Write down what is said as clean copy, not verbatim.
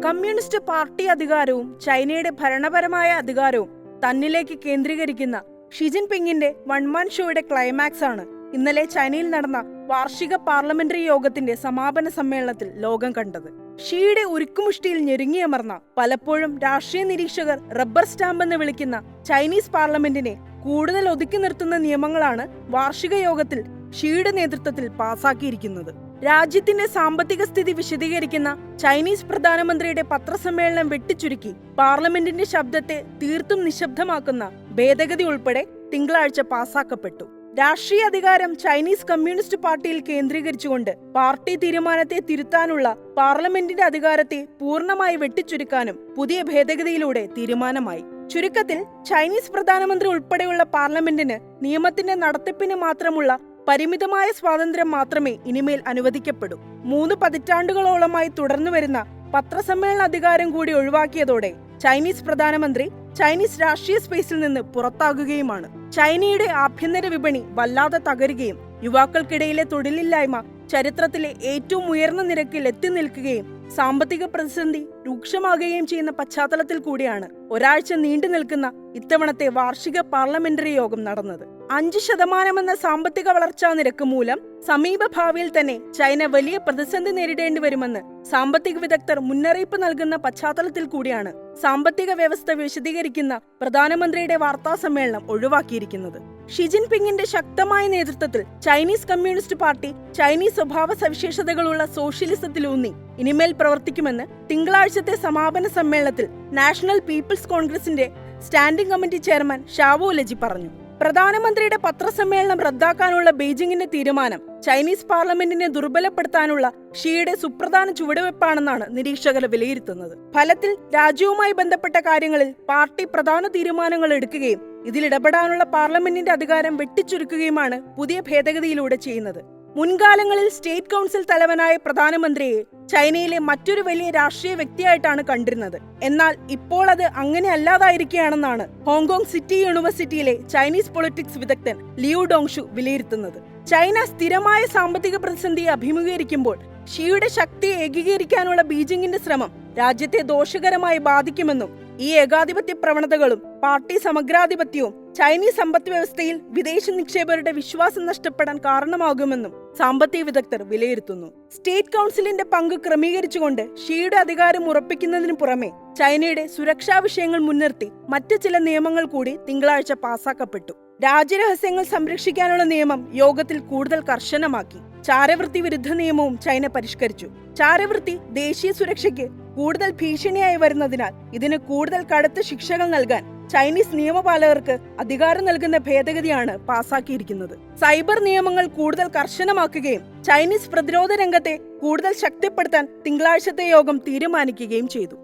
Communist party അധികാരവും ചൈനയുടെ ഭരണപരമായ അധികാരവും തന്നിലേക്ക് കേന്ദ്രീകരിക്കുന്ന ഷി ജിൻപിങ്ങിന്റെ വൺമാൻ ഷോയുടെ ക്ലൈമാക്സ് ആണ് ഇന്നലെ ചൈനയിൽ നടന്ന വാർഷിക പാർലമെന്ററി യോഗത്തിന്റെ സമാപന സമ്മേളനത്തിൽ ലോകം കണ്ടത്. ഷിയുടെ ഉരുക്കുമുഷ്ടിയിൽ ഞെരുങ്ങിയമർന്ന, പലപ്പോഴും രാഷ്ട്രീയ നിരീക്ഷകർ റബ്ബർ സ്റ്റാമ്പ് എന്ന് വിളിക്കുന്ന ചൈനീസ് പാർലമെന്റിനെ കൂടുതൽ ഒതുക്കി നിർത്തുന്ന നിയമങ്ങളാണ് വാർഷിക യോഗത്തിൽ ഷിയുടെ നേതൃത്വത്തിൽ പാസാക്കിയിരിക്കുന്നത്. രാജ്യത്തിന്റെ സാമ്പത്തിക സ്ഥിതി വിശദീകരിക്കുന്ന ചൈനീസ് പ്രധാനമന്ത്രിയുടെ പത്രസമ്മേളനം വെട്ടിച്ചുരുക്കി പാർലമെന്റിന്റെ ശബ്ദത്തെ തീർത്തും നിശബ്ദമാക്കുന്ന ഭേദഗതി ഉൾപ്പെടെ തിങ്കളാഴ്ച പാസാക്കപ്പെട്ടു. രാഷ്ട്രീയ അധികാരം ചൈനീസ് കമ്മ്യൂണിസ്റ്റ് പാർട്ടിയിൽ കേന്ദ്രീകരിച്ചുകൊണ്ട് പാർട്ടി തീരുമാനത്തെ തിരുത്താനുള്ള പാർലമെന്റിന്റെ അധികാരത്തെ പൂർണ്ണമായി വെട്ടിച്ചുരുക്കാനും പുതിയ ഭേദഗതിയിലൂടെ തീരുമാനമായി. ചുരുക്കത്തിൽ ചൈനീസ് പ്രധാനമന്ത്രി ഉൾപ്പെടെയുള്ള പാർലമെന്റിന് നിയമത്തിന്റെ നടത്തിപ്പിന് മാത്രമുള്ള പരിമിതമായ സ്വാതന്ത്ര്യം മാത്രമേ ഇനിമേൽ അനുവദിക്കപ്പെടൂ. 3 പതിറ്റാണ്ടുകളോളമായി തുടർന്നു വരുന്ന പത്രസമ്മേളന അധികാരം കൂടി ഒഴിവാക്കിയതോടെ ചൈനീസ് പ്രധാനമന്ത്രി ചൈനീസ് രാഷ്ട്രീയ സ്പേസിൽ നിന്ന് പുറത്താകുകയുമാണ്. ചൈനയുടെ ആഭ്യന്തര വിപണി വല്ലാതെ തകരുകയും യുവാക്കൾക്കിടയിലെ തൊഴിലില്ലായ്മ ചരിത്രത്തിലെ ഏറ്റവും ഉയർന്ന നിരക്കിൽ എത്തി നിൽക്കുകയും സാമ്പത്തിക പ്രതിസന്ധി രൂക്ഷമാകുകയും ചെയ്യുന്ന പശ്ചാത്തലത്തിൽ കൂടിയാണ് ഒരാഴ്ച നീണ്ടു നിൽക്കുന്ന ഇത്തവണത്തെ വാർഷിക പാർലമെന്ററി യോഗം നടന്നത്. 5% എന്ന സാമ്പത്തിക വളർച്ചാ നിരക്ക് മൂലം സമീപ ഭാവിയിൽ തന്നെ ചൈന വലിയ പ്രതിസന്ധി നേരിടേണ്ടി വരുമെന്ന് സാമ്പത്തിക വിദഗ്ധർ മുന്നറിയിപ്പ് നൽകുന്ന പശ്ചാത്തലത്തിൽ കൂടിയാണ് സാമ്പത്തിക വ്യവസ്ഥ വിശദീകരിക്കുന്ന പ്രധാനമന്ത്രിയുടെ വാർത്താ സമ്മേളനം ഒഴിവാക്കിയിരിക്കുന്നത്. ഷി ജിൻപിങ്ങിന്റെ ശക്തമായ നേതൃത്വത്തിൽ ചൈനീസ് കമ്മ്യൂണിസ്റ്റ് പാർട്ടി ചൈനീസ് സ്വഭാവ സവിശേഷതകളുള്ള സോഷ്യലിസത്തിലൂന്നി ഇനിമേൽ പ്രവർത്തിക്കുമെന്ന് തിങ്കളാഴ്ചത്തെ സമാപന സമ്മേളനത്തിൽ നാഷണൽ പീപ്പിൾസ് കോൺഗ്രസിന്റെ standing committee chairman Shao Laji പറഞ്ഞു. പ്രധാനമന്ത്രിയുടെ പത്രസമ്മേളനം റദ്ദാക്കാനുള്ള ബെയ്ജിംഗിന്റെ തീരുമാനം ചൈനീസ് പാർലമെന്റിനെ ദുർബലപ്പെടുത്താനുള്ള ഷിയുടെ സുപ്രധാന ചുവടുവെപ്പാണെന്നാണ് നിരീക്ഷകർ വിലയിരുത്തുന്നത്. ഫലത്തിൽ രാജ്യവുമായി ബന്ധപ്പെട്ട കാര്യങ്ങളിൽ പാർട്ടി പ്രധാന തീരുമാനങ്ങൾ എടുക്കുകയും ഇതിലിടപെടാനുള്ള പാർലമെന്റിന്റെ അധികാരം വെട്ടിച്ചുരുക്കുകയുമാണ് പുതിയ ഭേദഗതിയിലൂടെ ചെയ്യുന്നത്. മുൻകാലങ്ങളിൽ സ്റ്റേറ്റ് കൗൺസിൽ തലവനായ പ്രധാനമന്ത്രിയെ ചൈനയിലെ മറ്റൊരു വലിയ രാഷ്ട്രീയ വ്യക്തിയായിട്ടാണ് കണ്ടിരുന്നത്. എന്നാൽ ഇപ്പോൾ അത് അങ്ങനെ അല്ലാതായിരിക്കുകയാണെന്നാണ് ഹോങ്കോങ് സിറ്റി യൂണിവേഴ്സിറ്റിയിലെ ചൈനീസ് പൊളിറ്റിക്സ് വിദഗ്ധൻ ലിയു ഡോങ്ഷു വിലയിരുത്തുന്നത്. ചൈന സ്ഥിരമായ സാമ്പത്തിക പ്രതിസന്ധിയെ അഭിമുഖീകരിക്കുമ്പോൾ ഷിയുടെ ശക്തിയെ ഏകീകരിക്കാനുള്ള ബീജിംഗിന്റെ ശ്രമം രാജ്യത്തെ ദോഷകരമായി ബാധിക്കുമെന്നും ഈ ഏകാധിപത്യ പ്രവണതകളും പാർട്ടി സമഗ്രാധിപത്യവും ചൈനീസ് സമ്പദ് വ്യവസ്ഥയിൽ വിദേശ നിക്ഷേപകരുടെ വിശ്വാസം നഷ്ടപ്പെടാൻ കാരണമാകുമെന്നും സാമ്പത്തിക വിദഗ്ധർ വിലയിരുത്തുന്നു. സ്റ്റേറ്റ് കൗൺസിലിന്റെ പങ്ക് ക്രമീകരിച്ചുകൊണ്ട് ഷിയുടെ അധികാരം ഉറപ്പിക്കുന്നതിന് പുറമെ ചൈനയുടെ സുരക്ഷാ വിഷയങ്ങൾ മുൻനിർത്തി മറ്റ് ചില നിയമങ്ങൾ കൂടി തിങ്കളാഴ്ച പാസാക്കപ്പെട്ടു. രാജ്യരഹസ്യങ്ങൾ സംരക്ഷിക്കാനുള്ള നിയമം യോഗത്തിൽ കൂടുതൽ കർശനമാക്കി. ചാരവൃത്തി വിരുദ്ധ നിയമവും ചൈന പരിഷ്കരിച്ചു. ചാരവൃത്തി ദേശീയ സുരക്ഷയ്ക്ക് കൂടുതൽ ഭീഷണിയായി വരുന്നതിനാൽ ഇതിന് കൂടുതൽ കടുത്ത ശിക്ഷകൾ നൽകാൻ ചൈനീസ് നിയമപാലകർക്ക് അധികാരം നൽകുന്ന ഭേദഗതിയാണ് പാസാക്കിയിരിക്കുന്നത്. സൈബർ നിയമങ്ങൾ കൂടുതൽ കർശനമാക്കുകയും ചൈനീസ് പ്രതിരോധ രംഗത്തെ കൂടുതൽ ശക്തിപ്പെടുത്താൻ തിങ്കളാഴ്ചത്തെ യോഗം തീരുമാനിക്കുകയും ചെയ്തു.